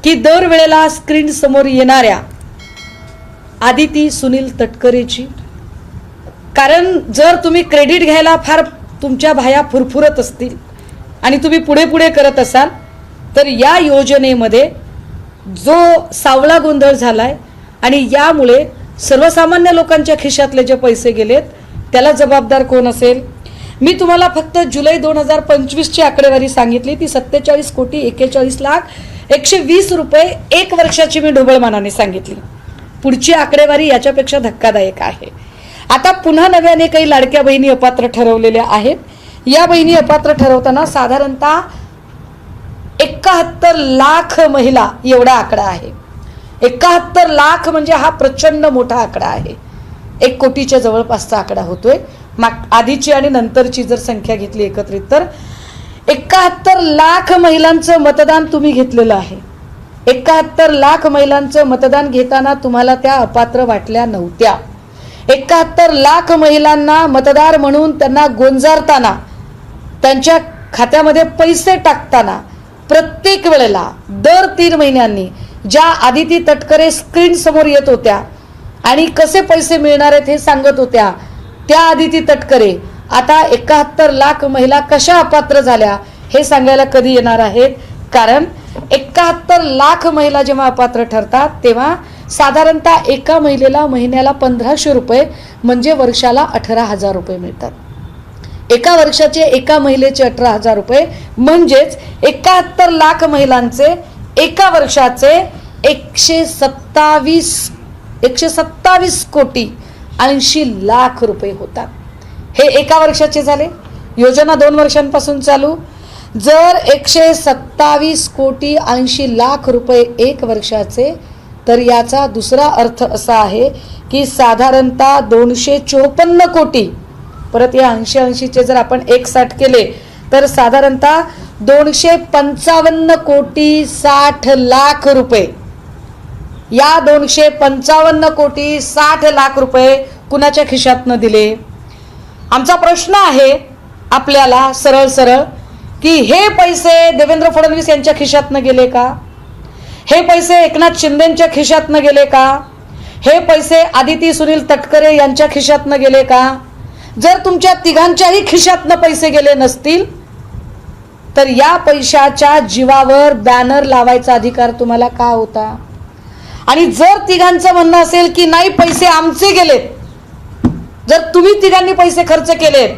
की दर वेळेला स्क्रीन समोर येणाऱ्या आदिती सुनील तटकरेची, कारण जर तुम्ही क्रेडिट घ्यायला फार तुमच्या भाया फुरफुरत असतील आणि तुम्ही पुढे पुढे करत असाल तर या योजनेमध्ये जो सावळा गोंधळ झालाय आणि यामुळे सर्वसामान्य लोकांच्या खिशातले जे पैसे गेलेत त्याला जबाबदार कोण असेल? मी तुम्हाला फक्त जुलै 2025 ची आकडेवारी सांगितली, ती 47,41,41,20 रुपये एक वर्षाची मी ढोबळमानाने सांगितली. पुढची आकडेवारी याच्यापेक्षा धक्कादायक आहे. आता पुन्हा नव्याने काही लाडक्या बहिणी अपात्र ठरवलेल्या आहेत. या बहिणी अपात्र ठरवताना साधारणतः 71 लाख महिला एवढा आकडा आहे. 71 लाख म्हणजे हा प्रचंड मोठा आकडा आहे. 1 कोटीच्या जवळपासचा आकडा होतोय. आधीची आणि नंतरची जर संख्या घेतली एकत्रित तर 71 लाख महिलांचं मतदान तुम्ही घेतलेलं आहे. 71 लाख महिलांचं मतदान घेताना तुम्हाला त्या अपात्र वाटल्या नव्हत्या. 71 लाख महिलांना मतदार म्हणून त्यांना गोंजारताना, त्यांच्या खात्यामध्ये पैसे टाकताना प्रत्येक वेळेला दर 3 महिन्यांनी ज्या आदिती तटकरे स्क्रीन समोर येत होत्या आणि कसे पैसे मिळणार आहेत हे सांगत होत्या, त्या आदिती तटकरे आता 71 लाख महिला कशा अपात्र झाल्या हे सांगायला कधी येणार आहेत? कारण 71 लाख महिला जेव्हा अपात्र ठरतात तेव्हा साधारणतः एका महिलेला महिन्याला 1500 रुपये म्हणजे वर्षाला 18,000 रुपये मिळतात. एका वर्षाचे एका महिलेचे 18,000 रुपये म्हणजेच 71 लाख महिलांचे एका वर्षाचे 127 कोटी 80 लाख रुपये होतात. हे एका वर्षाचे झाले. योजना 2 वर्षांपासून चालू. जर 127 कोटी 80 लाख रुपये एक वर्षाचे, तर याचा दुसरा अर्थ असा आहे की साधारणतः 254 कोटी, परत या 80-80चे जर आपण 160 केले तर साधारणतः 255 कोटी 60 लाख रुपये. या 255 कोटी 60 लाख रुपये कुणाच्या खिशातनं दिले? आमचा प्रश्न आहे आपल्याला सरळ सरळ की हे पैसे देवेंद्र फडणवीस यांच्या खिशातनं गेले का? हे पैसे एकनाथ शिंदेच्या खिशातनं गेले का? हे पैसे आदिती सुनील तटकरे यांच्या खिशातनं गेले का? जर तुमच्या तिघांच्याही खिशातनं पैसे गेले नसतील तर या पैशाच्या जीवावर बॅनर लावायचा अधिकार तुम्हाला का होता? आणि जर तिघांचं म्हणणं असेल की नाही पैसे आमचे गेलेत, जर तुम्ही तिघांनी पैसे खर्च केलेत